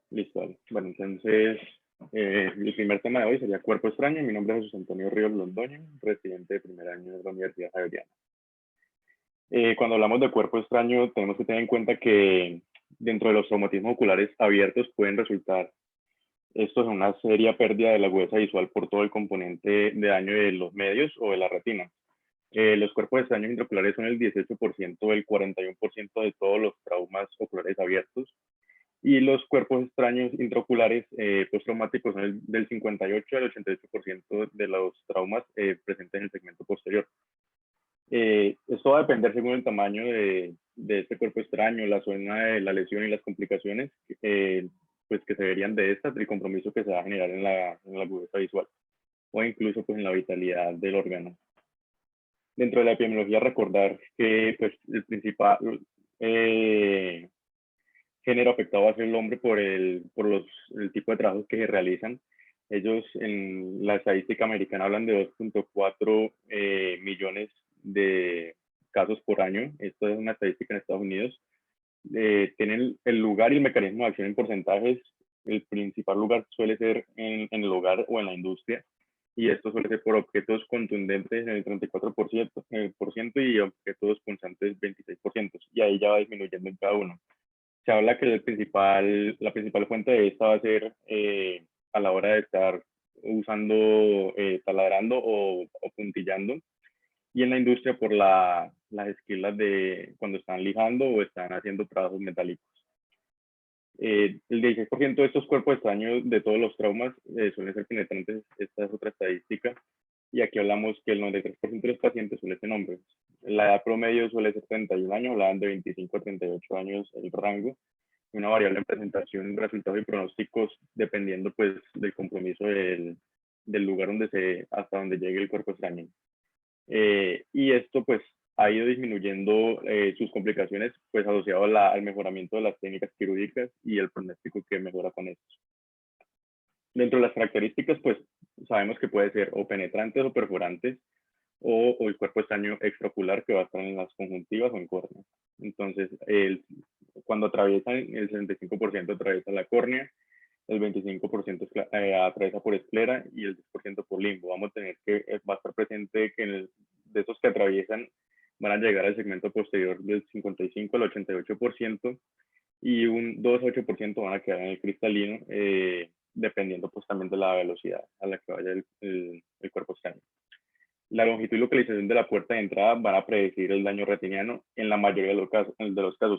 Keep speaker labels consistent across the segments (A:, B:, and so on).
A: Listo, vale. Bueno, entonces, el primer tema de hoy sería cuerpo extraño. Mi nombre es Jesús Antonio Ríos Londoño, residente de primer año de la Universidad Javeriana. Cuando hablamos de cuerpo extraño, tenemos que tener en cuenta que dentro de los traumatismos oculares abiertos pueden resultar estos en una seria pérdida de la agudeza visual por todo el componente de daño de los medios o de la retina. Los cuerpos extraños intraoculares son el 18% o el 41% de todos los traumas oculares abiertos, y los cuerpos extraños intraoculares postraumáticos son del 58 al 88% de los traumas presentes en el segmento posterior. Esto va a depender según el tamaño de este cuerpo extraño, la zona de la lesión y las complicaciones pues que se verían de esta, el compromiso que se va a generar en la agudeza visual o incluso pues en la vitalidad del órgano. Dentro de la epidemiología, recordar que pues, el principal género afectado va a ser el hombre el tipo de trabajos que se realizan. Ellos en la estadística americana hablan de 2.4 millones de casos por año. Esto es una estadística en Estados Unidos. Tienen el lugar y el mecanismo de acción en porcentajes. El principal lugar suele ser en el hogar o en la industria, y esto suele ser por objetos contundentes en el 34% y objetos punzantes 26%, y ahí ya va disminuyendo en cada uno. Se habla que la principal fuente de esta va a ser a la hora de estar usando, taladrando o puntillando, y en la industria por las esquilas de cuando están lijando o están haciendo trabajos metálicos. El 16% de estos cuerpos extraños de todos los traumas suelen ser penetrantes. Esta es otra estadística. Y aquí hablamos que el 93% de los pacientes suelen ser hombres. La edad promedio suele ser 31 años, hablan de 25 a 38 años el rango. Una variable en presentación, resultados y pronósticos dependiendo pues del compromiso del lugar hasta donde llegue el cuerpo extraño. Y esto pues ha ido disminuyendo sus complicaciones pues asociado al mejoramiento de las técnicas quirúrgicas y el pronóstico que mejora con esto. Dentro de las características pues sabemos que puede ser o penetrantes o perforantes, o el cuerpo extraño extraocular que va a estar en las conjuntivas o en córnea. Entonces, cuando atraviesan, el 65% atraviesa la córnea, el 25% atraviesa por esclera y el 10% por limbo. Vamos a tener que, va a estar presente que de esos que atraviesan van a llegar al segmento posterior del 55 al 88%, y un 2 a 8% van a quedar en el cristalino, dependiendo pues también de la velocidad a la que vaya el cuerpo extraño. La longitud y localización de la puerta de entrada van a predecir el daño retiniano en la mayoría de los casos.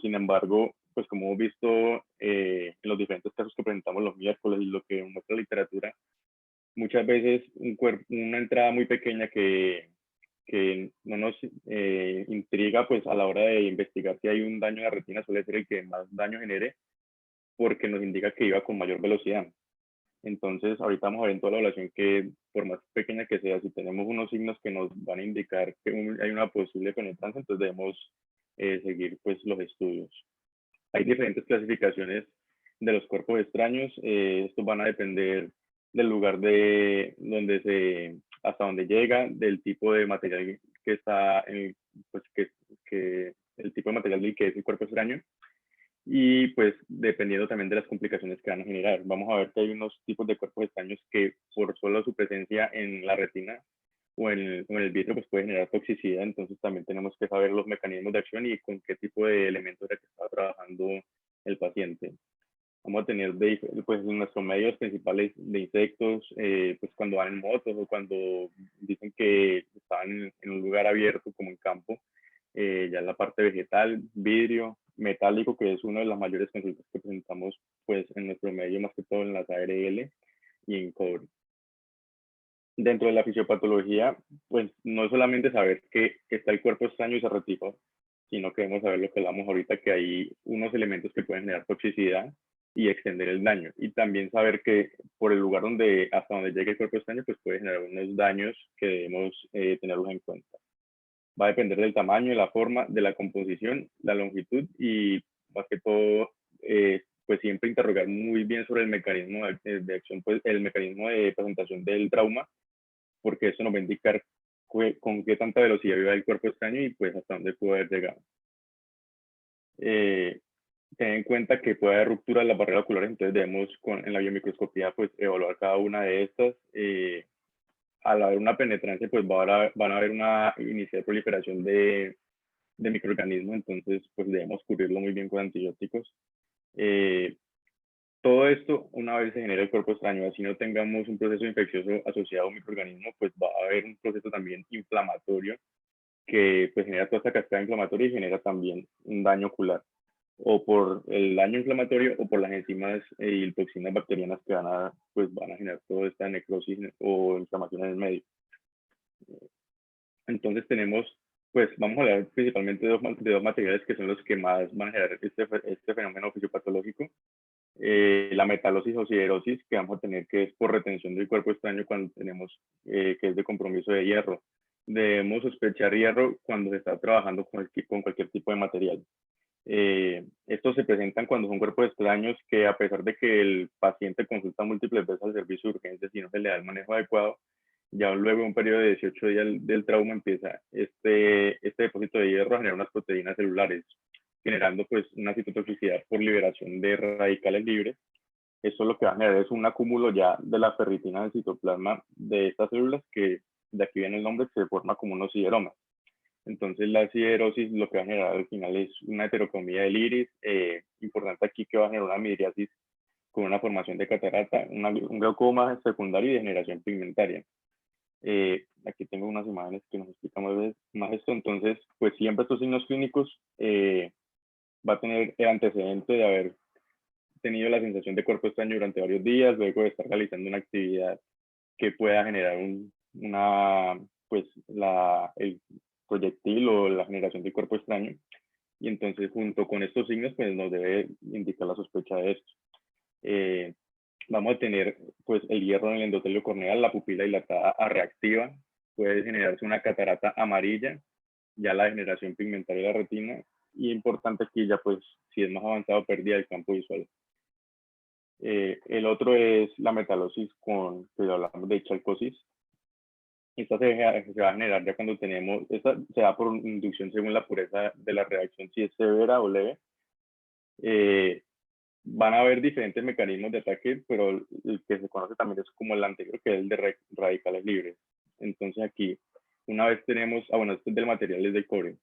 A: Sin embargo, pues como hemos visto en los diferentes casos que presentamos los miércoles y lo que muestra la literatura, muchas veces una entrada muy pequeña que no nos intriga pues a la hora de investigar si hay un daño en la retina suele ser el que más daño genere, porque nos indica que iba con mayor velocidad. Entonces, ahorita vamos a ver en toda la evaluación que, por más pequeña que sea, si tenemos unos signos que nos van a indicar que hay una posible penetrancia, entonces debemos seguir pues, los estudios. Hay diferentes clasificaciones de los cuerpos extraños. Estos van a depender del lugar hasta donde llega, del tipo de material que está, pues que el tipo de material que es el cuerpo extraño, y pues dependiendo también de las complicaciones que van a generar. Vamos a ver que hay unos tipos de cuerpos extraños que por solo su presencia en la retina o en el vidrio pues puede generar toxicidad. Entonces también tenemos que saber los mecanismos de acción y con qué tipo de elementos era que estaba trabajando el paciente. Vamos a tener pues nuestros medios principales de insectos, pues cuando van en motos o cuando dicen que estaban en un lugar abierto como en campo. Ya la parte vegetal, vidrio, metálico, que es una de las mayores consultas que presentamos pues en nuestro medio, más que todo en las ARL y en cobre. Dentro de la fisiopatología, pues no es solamente saber que está el cuerpo extraño y se retira, sino que debemos saber lo que hablamos ahorita, que hay unos elementos que pueden generar toxicidad y extender el daño. Y también saber que por el lugar hasta donde llegue el cuerpo extraño, pues puede generar unos daños que debemos tenerlos en cuenta. Va a depender del tamaño, de la forma, de la composición, la longitud y más que todo, pues siempre interrogar muy bien sobre el mecanismo de acción, pues el mecanismo de presentación del trauma, porque eso nos va a indicar con qué tanta velocidad vive el cuerpo extraño y pues hasta dónde puede haber llegado. tener en cuenta que puede haber ruptura de las barreras oculares, entonces debemos en la biomicroscopía pues evaluar cada una de estas. Al haber una penetrancia, pues van a haber una inicial proliferación de microorganismos, entonces pues debemos cubrirlo muy bien con antibióticos. Todo esto, una vez se genera el cuerpo extraño, así no tengamos un proceso infeccioso asociado a un microorganismo, pues va a haber un proceso también inflamatorio que pues genera toda esta cascada inflamatoria y genera también un daño ocular, o por el daño inflamatorio o por las enzimas y toxinas bacterianas que van a generar toda esta necrosis o inflamación en el medio. Entonces pues vamos a hablar principalmente de dos materiales que son los que más van a generar este fenómeno fisiopatológico. La metalosis o siderosis que vamos a tener, que es por retención del cuerpo extraño cuando tenemos, que es de compromiso de hierro. Debemos sospechar hierro cuando se está trabajando con cualquier tipo de material. Estos se presentan cuando son cuerpos extraños que, a pesar de que el paciente consulta múltiples veces al servicio de urgencias y no se le da el manejo adecuado, ya luego de un periodo de 18 días del trauma empieza este depósito de hierro a generar unas proteínas celulares, generando pues una citotoxicidad por liberación de radicales libres. Esto lo que va a generar es un acúmulo ya de la ferritina en el citoplasma de estas células, que de aquí viene el nombre, que se forma como unos sideromas. Entonces la siderosis lo que va a generar al final es una heterocromía del iris, importante aquí que va a generar una midriasis con una formación de catarata, un glaucoma secundario y degeneración pigmentaria. Aquí tengo unas imágenes que nos explican más esto. Entonces, pues siempre estos signos clínicos va a tener el antecedente de haber tenido la sensación de cuerpo extraño durante varios días, luego de estar realizando una actividad que pueda generar pues el proyectil o la generación de cuerpo extraño. Y entonces, junto con estos signos, pues nos debe indicar la sospecha de esto. Vamos a tener pues el hierro en el endotelio corneal, la pupila dilatada a reactiva, puede generarse una catarata amarilla, ya la degeneración pigmentaria de la retina, y importante aquí ya pues si es más avanzado, pérdida del campo visual. El otro es la metalosis que hablamos de chalcosis. Esta se va a generar ya cuando esta se da por inducción según la pureza de la reacción, si es severa o leve. Van a haber diferentes mecanismos de ataque, pero el que se conoce también es como el anterior, que es el de radicales libres. Entonces aquí, una vez tenemos, este es del material, es del cobre.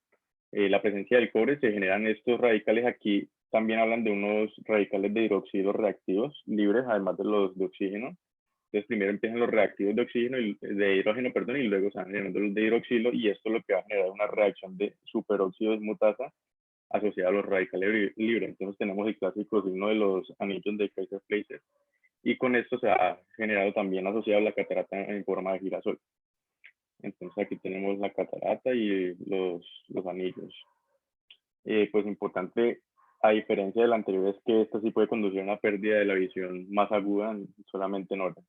A: La presencia del cobre, se generan estos radicales aquí, también hablan de unos radicales de hidroxilo reactivos libres, además de los de oxígeno. Entonces primero empiezan los reactivos de oxígeno de hidrógeno, perdón, y luego se van generando los de hidroxilo, y esto es lo que va a generar una reacción de superóxido dismutasa asociada a los radicales libres. Entonces tenemos el clásico signo de los anillos de Kaiser-Fleischer, y con esto se ha generado también asociado la catarata en forma de girasol. Entonces aquí tenemos la catarata y los anillos. Pues importante, a diferencia del anterior, es que esto sí puede conducir a una pérdida de la visión más aguda solamente en horas.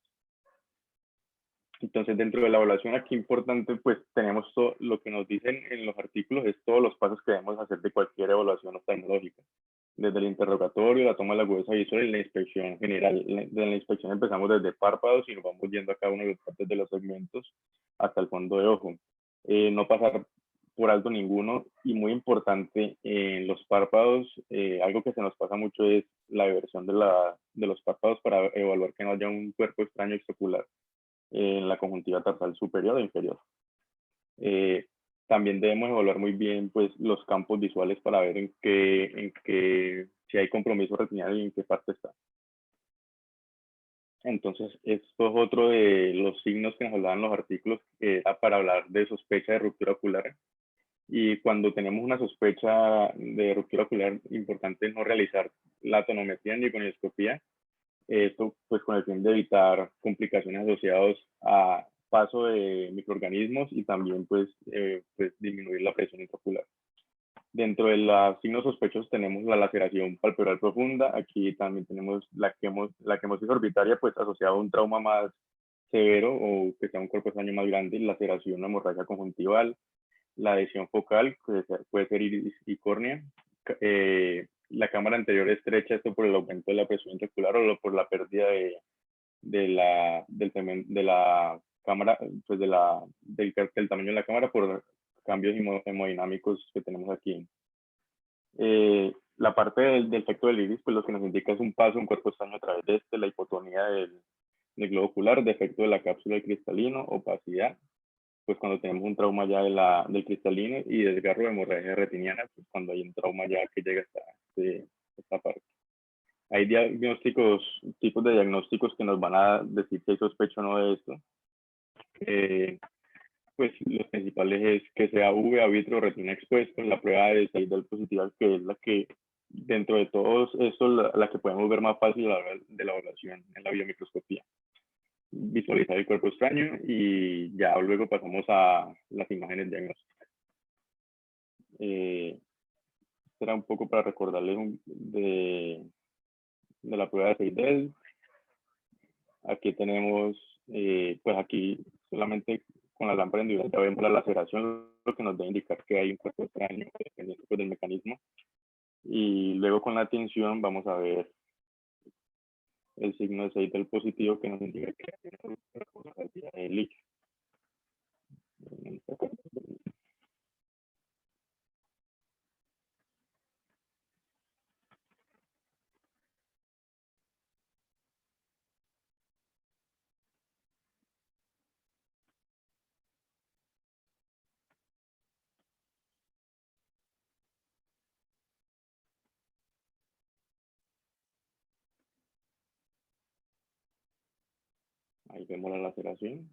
A: Entonces, dentro de la evaluación, aquí importante, pues tenemos todo lo que nos dicen en los artículos, es todos los pasos que debemos hacer de cualquier evaluación oftalmológica. Desde el interrogatorio, la toma de la agudeza visual y la inspección general. De la inspección empezamos desde párpados y nos vamos yendo a cada uno de los partes de los segmentos hasta el fondo de ojo. No pasar por alto ninguno, y muy importante, en los párpados, algo que se nos pasa mucho es la eversión de los párpados para evaluar que no haya un cuerpo extraño extraocular en la conjuntiva tarsal superior e inferior. También debemos evaluar muy bien pues, los campos visuales para ver si hay compromiso retinal y en qué parte está. Entonces, esto es otro de los signos que nos hablaban los artículos, que era para hablar de sospecha de ruptura ocular. Y cuando tenemos una sospecha de ruptura ocular, importante no realizar la tonometría ni conioscopía. Esto pues con el fin de evitar complicaciones asociadas a paso de microorganismos y también pues disminuir la presión intraocular. Dentro de los signos sospechosos tenemos la laceración palpebral profunda. Aquí también tenemos la quemosis orbitaria, pues asociada a un trauma más severo o que sea un cuerpo extraño más grande, laceración o hemorragia conjuntival, la adhesión focal, que puede ser iris y córnea, la cámara anterior estrecha, esto por el aumento de la presión intraocular o por la pérdida de la cámara, pues del tamaño de la cámara por cambios hemodinámicos que tenemos aquí. la parte del efecto del iris, pues lo que nos indica es un paso, un cuerpo extraño a través de este, la hipotonía del globo ocular, defecto de la cápsula del cristalino, opacidad, pues cuando tenemos un trauma ya del cristalino, y desgarro de hemorragia retiniana, pues cuando hay un trauma ya que llega hasta esta parte. Hay diagnósticos, tipos de diagnósticos que nos van a decir si hay sospecha o no de esto. Pues los principales es que sea uva, vitro, retina expuesto, la prueba de Seidel positiva, que es la que dentro de todos estos, la que podemos ver más fácil a la hora de la evaluación en la biomicroscopía. Visualizar el cuerpo extraño y ya luego pasamos a las imágenes diagnósticas. Será un poco para recordarles de la prueba de Seidel. Aquí tenemos, pues aquí solamente con la lámpara individual ya vemos la laceración, lo que nos debe indicar que hay un cuerpo extraño, dependiendo pues, del mecanismo. Y luego con la tinción vamos a ver el signo de Seidel positivo que nos indica que hay una cantidad de líquido. Ahí vemos la laceración.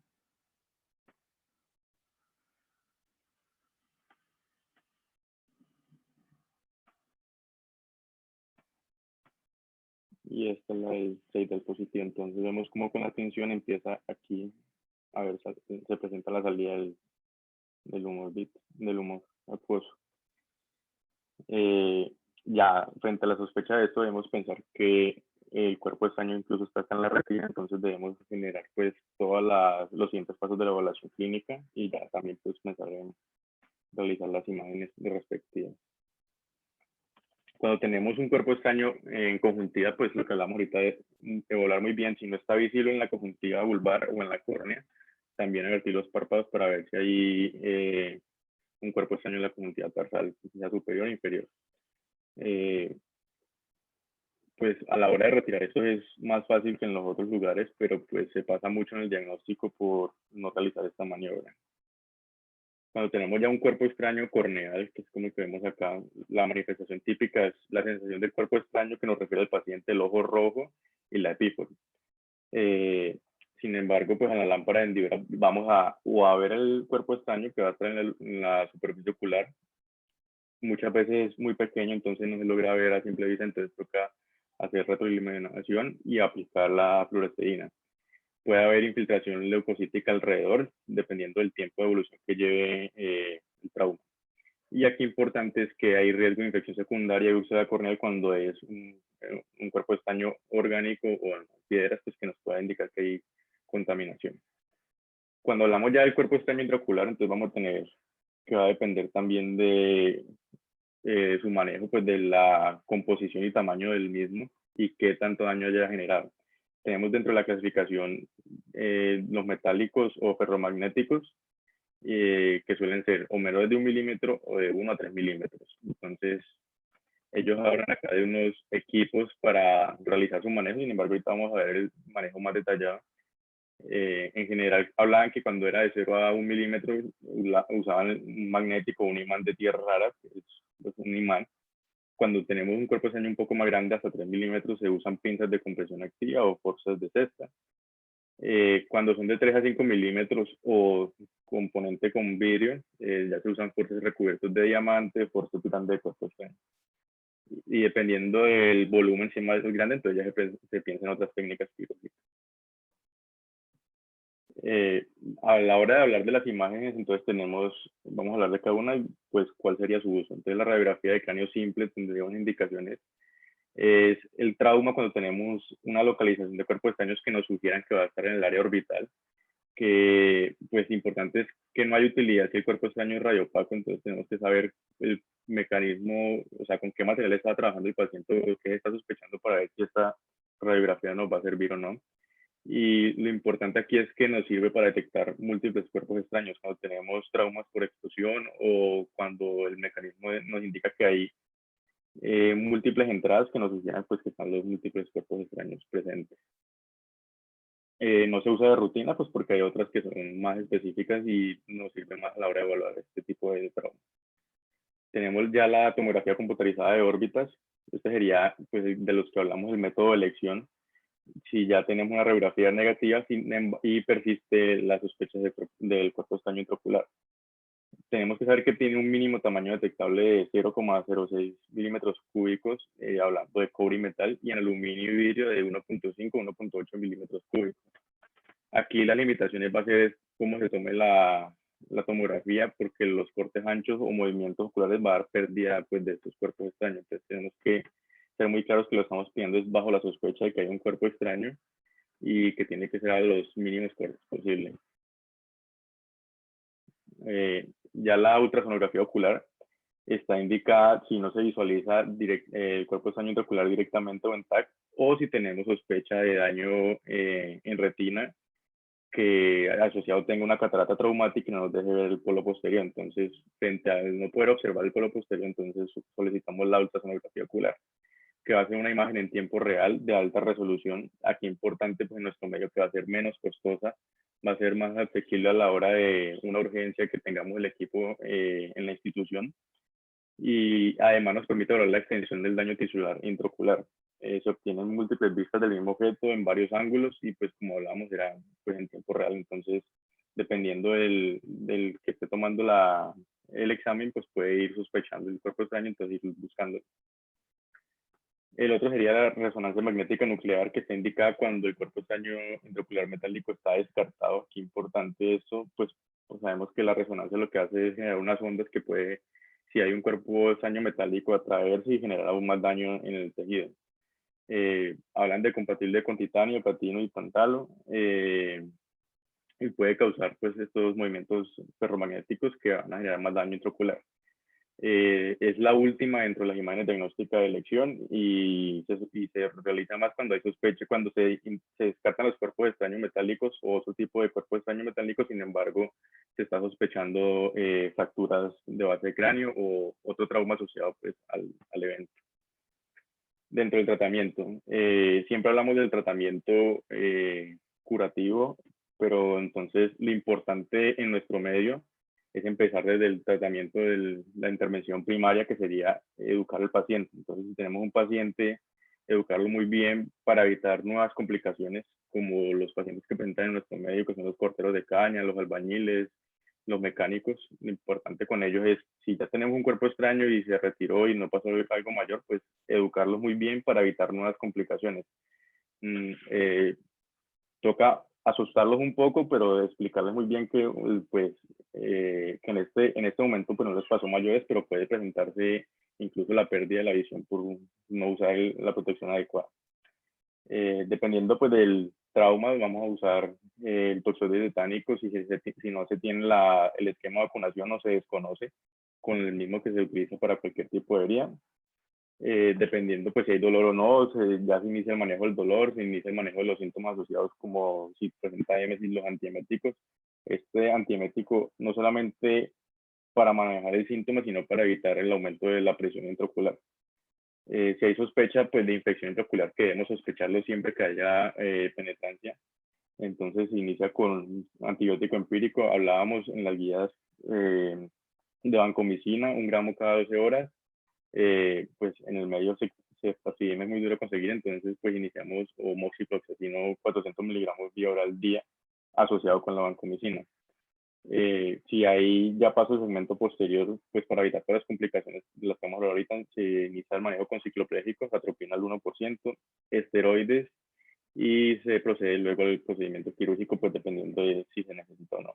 A: Y esta es la del Seidel positivo. Entonces vemos cómo con la tinción empieza aquí a ver, se presenta la salida del humor acuoso. Ya frente a la sospecha de esto debemos pensar que el cuerpo extraño incluso está acá en la retina, entonces debemos generar pues todos los siguientes pasos de la evaluación clínica y ya también pues pensar en realizar las imágenes de respectivas. Cuando tenemos un cuerpo extraño en conjuntiva, pues lo que hablamos ahorita es evaluar muy bien si no está visible en la conjuntiva vulvar o en la córnea, también invertir los párpados para ver si hay un cuerpo extraño en la conjuntiva tarsal, sea superior o inferior. Pues a la hora de retirar eso es más fácil que en los otros lugares, pero pues se pasa mucho en el diagnóstico por no realizar esta maniobra. Cuando tenemos ya un cuerpo extraño corneal, que es como que vemos acá, la manifestación típica es la sensación del cuerpo extraño que nos refiere al paciente, el ojo rojo y la epífora. Sin embargo, pues en la lámpara de Hendibera vamos a ver el cuerpo extraño que va a estar en la superficie ocular. Muchas veces es muy pequeño, entonces no se logra ver a simple vista, entonces toca hacer retroiluminación y aplicar la fluoresceína. Puede haber infiltración leucocítica alrededor, dependiendo del tiempo de evolución que lleve el trauma. Y aquí importante es que hay riesgo de infección secundaria y úlcera corneal cuando es un cuerpo extraño orgánico o piedras, pues que nos pueda indicar que hay contaminación. Cuando hablamos ya del cuerpo extraño intraocular, entonces vamos a tener que va a depender también de su manejo, pues de la composición y tamaño del mismo y qué tanto daño haya generado. Tenemos dentro de la clasificación los metálicos o ferromagnéticos, que suelen ser o menores de 1 milímetro o de 1 a 3 milímetros. Entonces, ellos hablan acá de unos equipos para realizar su manejo, sin embargo, ahorita vamos a ver el manejo más detallado. En general, hablaban que cuando era de 0 a 1 milímetro usaban un magnético o un imán de tierra rara, que es un imán. Cuando tenemos un cuerpo extraño un poco más grande, hasta 3 milímetros, se usan pinzas de compresión activa o forzas de cesta. Cuando son de 3 a 5 milímetros o componente con vidrio, ya se usan fuerzas recubiertos de diamante, fuerzas grandes de cuerpo extraño. Y dependiendo del volumen, si es más grande, entonces ya se piensa en otras técnicas quirúrgicas. A la hora de hablar de las imágenes, entonces vamos a hablar de cada una y pues cuál sería su uso. Entonces la radiografía de cráneo simple tendría unas indicaciones. Es el trauma cuando tenemos una localización de cuerpos extraños que nos sugieran que va a estar en el área orbital, que pues importante es que no hay utilidad si el cuerpo extraño es radiopaco, entonces tenemos que saber el mecanismo, o sea, con qué material está trabajando el paciente o qué está sospechando para ver si esta radiografía nos va a servir o no. Y lo importante aquí es que nos sirve para detectar múltiples cuerpos extraños cuando tenemos traumas por explosión o cuando el mecanismo nos indica que hay múltiples entradas que nos sugieran pues que están los múltiples cuerpos extraños presentes. No se usa de rutina, pues porque hay otras que son más específicas y nos sirven más a la hora de evaluar este tipo de trauma. Tenemos ya la tomografía computarizada de órbitas. Este sería, pues, de los que hablamos, el método de elección. Si ya tenemos una radiografía negativa y persiste la sospecha del cuerpo extraño intraocular. Tenemos que saber que tiene un mínimo tamaño detectable de 0,06 milímetros cúbicos, hablando de cobre y metal, y en aluminio y vidrio de 1,5 a 1,8 milímetros cúbicos. Aquí la limitación va a ser cómo se tome la tomografía, porque los cortes anchos o movimientos oculares va a dar pérdida pues, de estos cuerpos extraños. Entonces tenemos que ser muy claros que lo estamos pidiendo es bajo la sospecha de que hay un cuerpo extraño y que tiene que ser a los mínimos cortes posibles. Ya la ultrasonografía ocular está indicada si no se visualiza el cuerpo extraño intraocular directamente o en TAC, o si tenemos sospecha de daño en retina que asociado tenga una catarata traumática y no nos deje ver el polo posterior. Entonces, frente a no poder observar el polo posterior, entonces solicitamos la ultrasonografía ocular, que va a ser una imagen en tiempo real de alta resolución. Aquí importante, pues en nuestro medio, que va a ser menos costosa, va a ser más asequible a la hora de una urgencia que tengamos el equipo en la institución, y además nos permite valorar la extensión del daño tisular intraocular. Se obtienen múltiples vistas del mismo objeto en varios ángulos y pues como hablábamos era pues, en tiempo real. Entonces, dependiendo del que esté tomando el examen, pues puede ir sospechando el cuerpo extraño, entonces ir buscando. El otro sería la resonancia magnética nuclear, que está indicada cuando el cuerpo extraño intraocular metálico está descartado. Qué importante eso, pues sabemos que la resonancia lo que hace es generar unas ondas que puede, si hay un cuerpo extraño metálico, atraerse y generar aún más daño en el tejido. Hablan de compatible con titanio, platino y tantalo, y puede causar pues estos movimientos ferromagnéticos que van a generar más daño intraocular. Es la última dentro de las imágenes diagnósticas de elección y se realiza más cuando hay sospecha, cuando se descartan los cuerpos extraños metálicos o otro tipo de cuerpos extraños metálicos. Sin embargo, se está sospechando fracturas de base de cráneo o otro trauma asociado pues, al evento. Dentro del tratamiento, siempre hablamos del tratamiento curativo, pero entonces lo importante en nuestro medio es empezar desde el tratamiento de la intervención primaria, que sería educar al paciente. Entonces, si tenemos un paciente, educarlo muy bien para evitar nuevas complicaciones, como los pacientes que presentan en nuestro medio, que son los porteros de caña, los albañiles, los mecánicos. Lo importante con ellos es, si ya tenemos un cuerpo extraño y se retiró y no pasó algo mayor, pues educarlos muy bien para evitar nuevas complicaciones. Toca asustarlos un poco, pero explicarles muy bien que, pues, que en este momento pues, no les pasó mayores, pero puede presentarse incluso la pérdida de la visión por no usar la protección adecuada. Dependiendo pues, del trauma, vamos a usar el toxoide tetánico si no se tiene el esquema de vacunación o se desconoce, con el mismo que se utiliza para cualquier tipo de herida. Dependiendo pues si hay dolor o no, ya se inicia el manejo del dolor, se inicia el manejo de los síntomas asociados, como si presenta emesis, los antieméticos. Este antiemético no solamente para manejar el síntoma, sino para evitar el aumento de la presión intraocular. Si hay sospecha pues, de infección intraocular, que debemos sospecharlo siempre que haya penetrancia. Entonces se inicia con antibiótico empírico. Hablábamos en las guías de vancomicina, 1 gramo cada 12 horas. Pues en el medio Pastillem es muy duro conseguir, entonces pues iniciamos o moxifloxacino 400 miligramos vía oral al día asociado con la vancomicina. Si hay ya paso el segmento posterior, pues para evitar todas las complicaciones de las que vamos a hablar ahorita, se inicia el manejo con ciclopléjicos, atropina al 1%, esteroides, y se procede luego al procedimiento quirúrgico, pues dependiendo de si se necesita o no.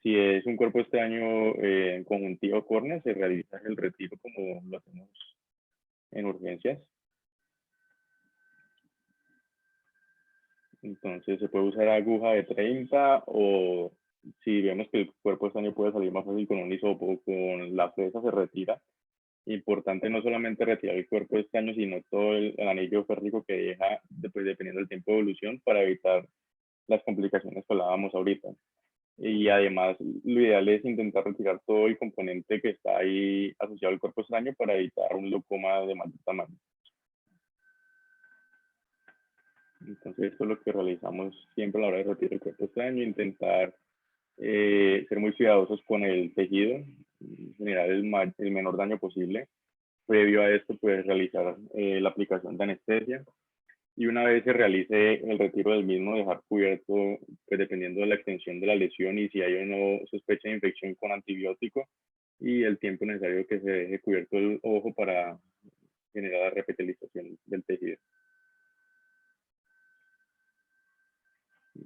A: Si es un cuerpo extraño en conjuntiva o córnea, se realiza el retiro como lo hacemos en urgencias. Entonces se puede usar aguja de 30, o si vemos que el cuerpo extraño puede salir más fácil con un hisopo o con la fresa, se retira. Importante no solamente retirar el cuerpo extraño, sino todo el anillo férrico que deja, después, dependiendo del tiempo de evolución, para evitar las complicaciones que hablábamos ahorita. y además lo ideal es intentar retirar todo el componente que está ahí asociado al cuerpo extraño para evitar un leucoma de mayor tamaño. Entonces esto es lo que realizamos siempre a la hora de retirar el cuerpo extraño, intentar ser muy cuidadosos con el tejido, generar el menor daño posible. Previo a esto, pues realizar la aplicación de anestesia, y una vez se realice el retiro del mismo, dejar cubierto, pues dependiendo de la extensión de la lesión y si hay o no sospecha de infección, con antibiótico, y el tiempo necesario que se deje cubierto el ojo para generar la repetilización del tejido.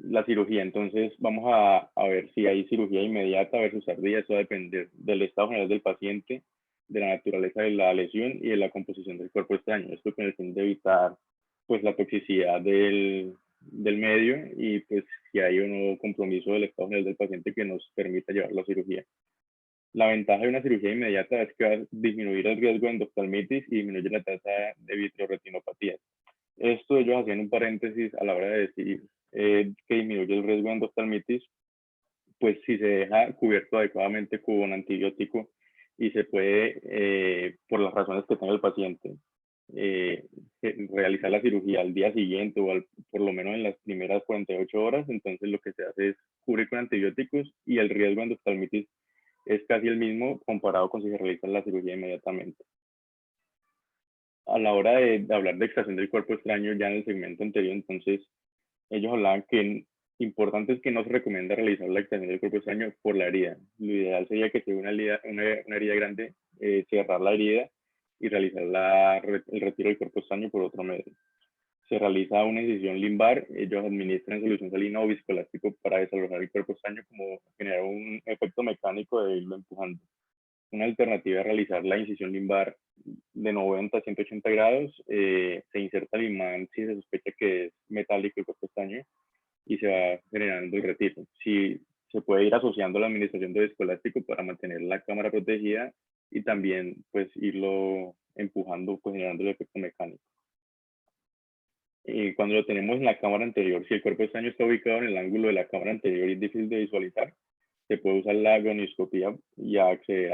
A: La cirugía, entonces vamos a ver si hay cirugía inmediata versus tardía. Eso va a depender del estado general del paciente, de la naturaleza de la lesión y de la composición del cuerpo extraño. Esto con el fin de evitar pues la toxicidad del medio y pues si hay o no compromiso del estado general del paciente que nos permita llevar la cirugía. La ventaja de una cirugía inmediata es que va a disminuir el riesgo de endoftalmitis y disminuye la tasa de vitreoretinopatías. Esto ellos hacían un paréntesis a la hora de decir que disminuye el riesgo de endoftalmitis, pues si se deja cubierto adecuadamente con antibiótico y se puede, por las razones que tenga el paciente, realizar la cirugía al día siguiente o por lo menos en las primeras 48 horas, entonces lo que se hace es cubrir con antibióticos y el riesgo de endoftalmitis es casi el mismo comparado con si se realiza la cirugía inmediatamente. A la hora de hablar de extracción del cuerpo extraño, ya en el segmento anterior, entonces ellos hablaban que importante es que no se recomienda realizar la extracción del cuerpo extraño por la herida. Lo ideal sería que si hay una herida grande, cerrar la herida y realizar el retiro del cuerpo extraño por otro medio. Se realiza una incisión limbar, ellos administran solución salina o viscoelástico para desalojar el cuerpo extraño, como generar un efecto mecánico de irlo empujando. Una alternativa es realizar la incisión limbar de 90 a 180 grados, se inserta el imán si se sospecha que es metálico el cuerpo extraño y se va generando el retiro. Si se puede ir asociando la administración de viscoelástico para mantener la cámara protegida y también pues irlo empujando, pues generando el efecto mecánico. Cuando lo tenemos en la cámara anterior, si el cuerpo extraño está ubicado en el ángulo de la cámara anterior y es difícil de visualizar, se puede usar la gonioscopía y se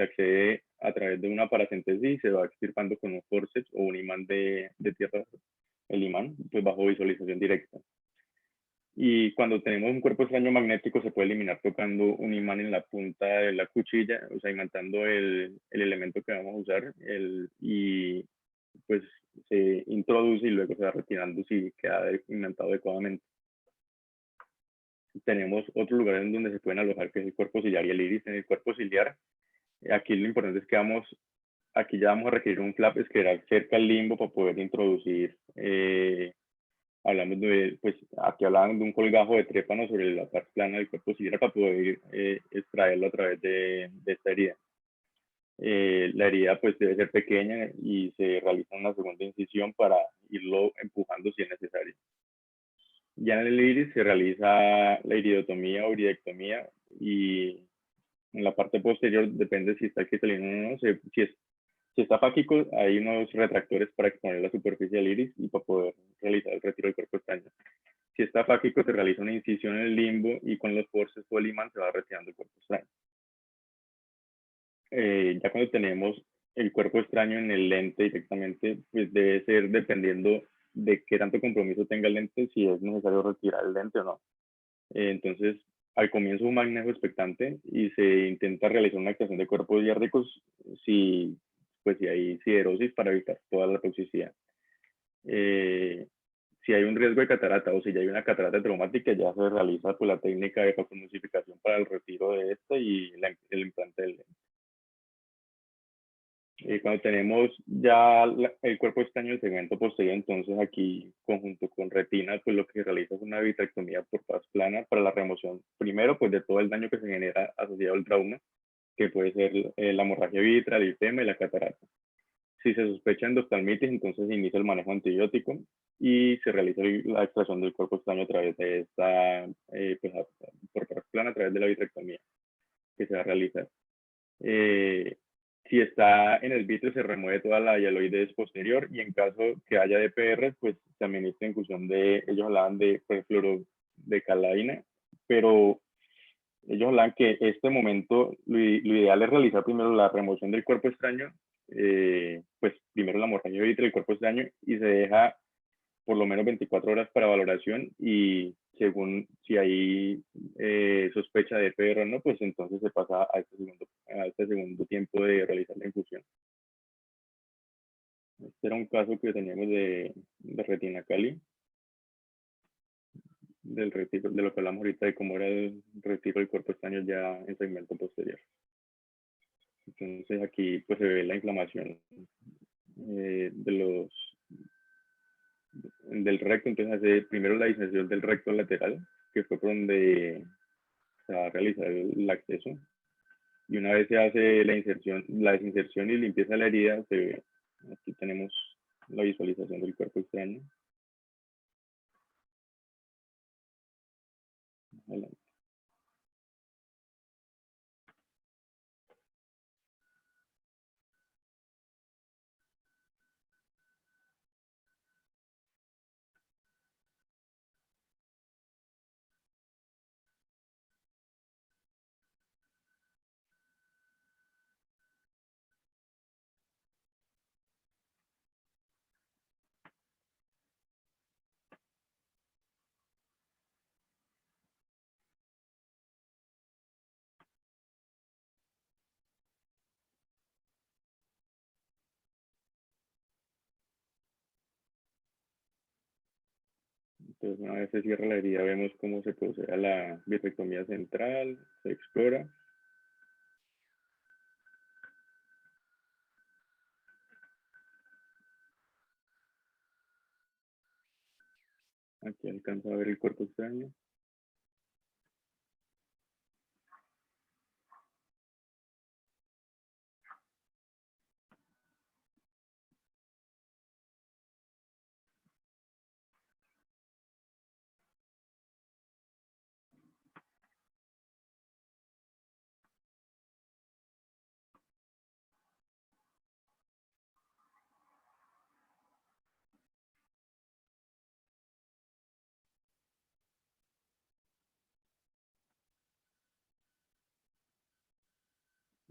A: accede a través de una paracentesis y se va extirpando con un forceps o un imán de tierra, el imán, pues bajo visualización directa. Y cuando tenemos un cuerpo extraño magnético, se puede eliminar tocando un imán en la punta de la cuchilla, o sea, imantando el elemento que vamos a usar, y pues se introduce y luego se va retirando si queda imantado adecuadamente. Tenemos otro lugar en donde se pueden alojar, que es el cuerpo ciliar y el iris. En el cuerpo ciliar, aquí lo importante es que aquí ya vamos a requerir un flap escleral cerca al limbo para poder introducir, hablamos de, pues aquí hablaban de un colgajo de trépano sobre la parte plana del cuerpo ciliar para poder extraerlo a través de esta herida. La herida pues debe ser pequeña y se realiza una segunda incisión para irlo empujando si es necesario. Ya en el iris se realiza la iridotomía o iridectomía y en la parte posterior depende si está cristalino o no. Si está fáquico, hay unos retractores para exponer la superficie del iris y para poder realizar el retiro del cuerpo extraño. Si está fáquico, se realiza una incisión en el limbo y con los forceps o el imán se va retirando el cuerpo extraño. Ya cuando tenemos el cuerpo extraño en el lente directamente, pues debe ser dependiendo de qué tanto compromiso tenga el lente, si es necesario retirar el lente o no. Entonces, al comienzo un manejo expectante y se intenta realizar una extracción de cuerpos diárdicos si hay siderosis para evitar toda la toxicidad. Si hay un riesgo de catarata o si ya hay una catarata traumática, ya se realiza pues, la técnica de fotoemulsificación para el retiro de esta y el implante del lente. Cuando tenemos ya el cuerpo extraño del segmento posterior, entonces aquí, conjunto con retina, pues lo que se realiza es una vitrectomía por faz plana para la remoción, primero, pues de todo el daño que se genera asociado al trauma, que puede ser la hemorragia vitreal, el edema y la catarata. Si se sospecha endoftalmitis, entonces se inicia el manejo antibiótico y se realiza la extracción del cuerpo extraño a través de esta, por faz plana, a través de la vitrectomía que se va a realizar. Si está en el vítreo, se remueve toda la hialoides posterior y en caso que haya DPR, pues se administra infusión ellos hablaban de perfluorodecalaína, pero Ellos hablan que este momento, lo ideal es realizar primero la remoción del cuerpo extraño, pues primero la hemorragia del cuerpo extraño y se deja por lo menos 24 horas para valoración y según si hay sospecha de PR o no, pues entonces se pasa a este segundo tiempo de realizar la infusión. Este era un caso que teníamos de retina cali, del retiro, de lo que hablamos ahorita de cómo era el retiro del cuerpo extraño ya en segmento posterior. Entonces aquí pues se ve la inflamación del recto, entonces hace primero la disección del recto lateral, que fue por donde se va a realizar el acceso, y una vez se hace la desinserción y limpieza de la herida, aquí tenemos la visualización del cuerpo extraño. Adelante. Entonces, una vez se cierra la herida, vemos cómo se procede a la vitrectomía central, se explora. Aquí alcanza a ver el cuerpo extraño.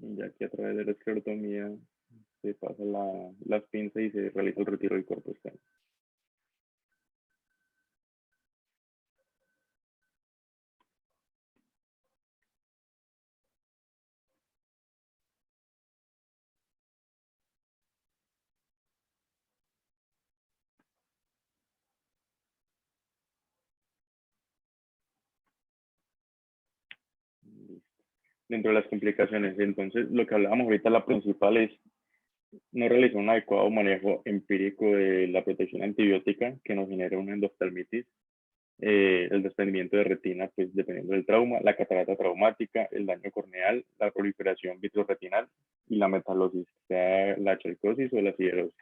A: Y ya aquí a través de la esclerotomía se pasa las pinzas y se realiza el retiro del cuerpo extraño. Dentro de las complicaciones, entonces lo que hablábamos ahorita, la principal es no realizar un adecuado manejo empírico de la protección antibiótica que nos genera una endoftalmitis, el desprendimiento de retina, pues dependiendo del trauma, la catarata traumática, el daño corneal, la proliferación vitrorretinal y la metalosis, sea la chalcosis o la siderosis.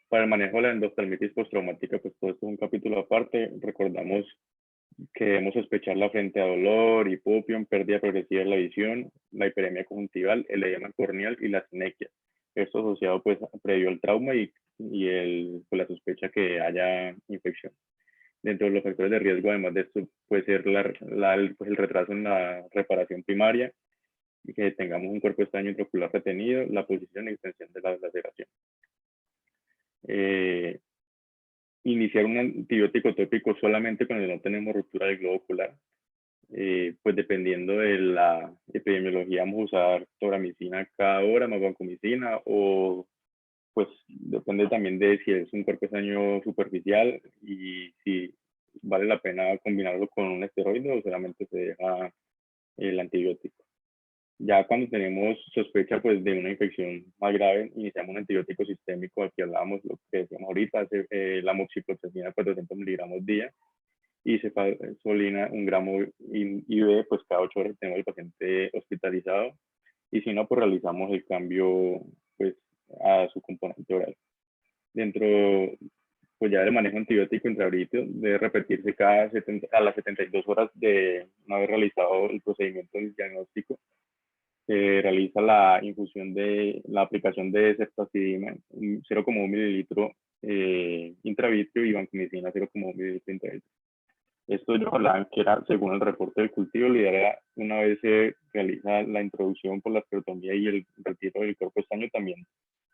A: Para el manejo de la endoftalmitis postraumática, pues todo esto es un capítulo aparte. Recordamos que debemos sospecharla frente a dolor, hipopión, pérdida progresiva de la visión, la hiperemia conjuntival, el edema corneal y la sinequia. Esto asociado pues previo al trauma y pues, la sospecha que haya infección. Dentro de los factores de riesgo, además de esto, puede ser pues, el retraso en la reparación primaria, y que tengamos un cuerpo extraño intraocular retenido, la posición y extensión de la laceración. Iniciar un antibiótico tópico solamente cuando no tenemos ruptura del globo ocular. Pues dependiendo de la epidemiología, vamos a usar toramicina cada hora, más vancomicina, o pues depende también de si es un cuerpo extraño superficial y si vale la pena combinarlo con un esteroide o solamente se deja el antibiótico. Ya cuando tenemos sospecha pues, de una infección más grave, iniciamos un antibiótico sistémico, aquí hablábamos lo que decíamos ahorita, la moxifloxacina 400 miligramos día, y cefalexolina 1 gramo IV, pues cada 8 horas tenemos el paciente hospitalizado, y si no, pues realizamos el cambio pues, a su componente oral. Dentro pues ya del manejo antibiótico intraorídeo debe repetirse a las 72 horas de no haber realizado el procedimiento diagnóstico. Se realiza la infusión de la aplicación de ceftazidima, 0,1 mililitro intravíteo, y vancomicina 0,1 mililitro intravíteo. Esto ellos hablaban que era, según el reporte del cultivo, la idea era, una vez se realiza la introducción por la esclerotomía y el retiro del cuerpo estaño, también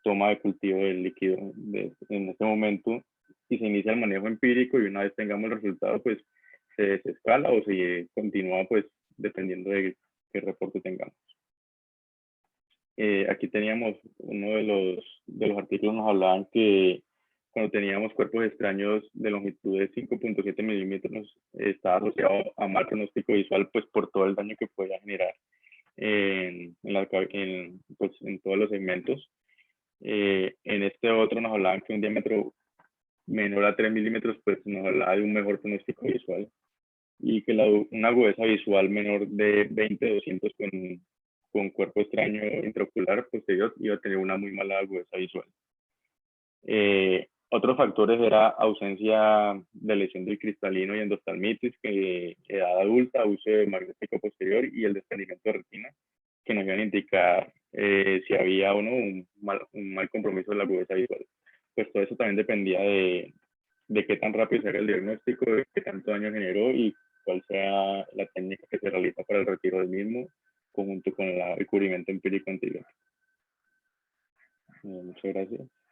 A: toma de cultivo del líquido en este momento, y se inicia el manejo empírico, y una vez tengamos el resultado, pues se desescala o se continúa, pues dependiendo de qué reporte tengamos. Aquí teníamos uno de los artículos, nos hablaban que cuando teníamos cuerpos extraños de longitud de 5.7 milímetros, estaba asociado a mal pronóstico visual, pues por todo el daño que podía generar pues, en todos los segmentos. En este otro nos hablaban que un diámetro menor a 3 milímetros, pues nos hablaba de un mejor pronóstico visual, y que una agudeza visual menor de 20-200 con cuerpo extraño intraocular posterior iba a tener una muy mala agudeza visual. Otros factores era ausencia de lesión del cristalino y endoftalmitis, edad adulta, uso de magnético posterior y el desprendimiento de retina, que nos iban a indicar si había o no un mal compromiso de la agudeza visual. Pues todo eso también dependía de qué tan rápido se haga el diagnóstico, de qué tanto daño generó y cuál sea la técnica que se realiza para el retiro del mismo, conjunto con el cubrimiento empírico anterior. Muchas gracias.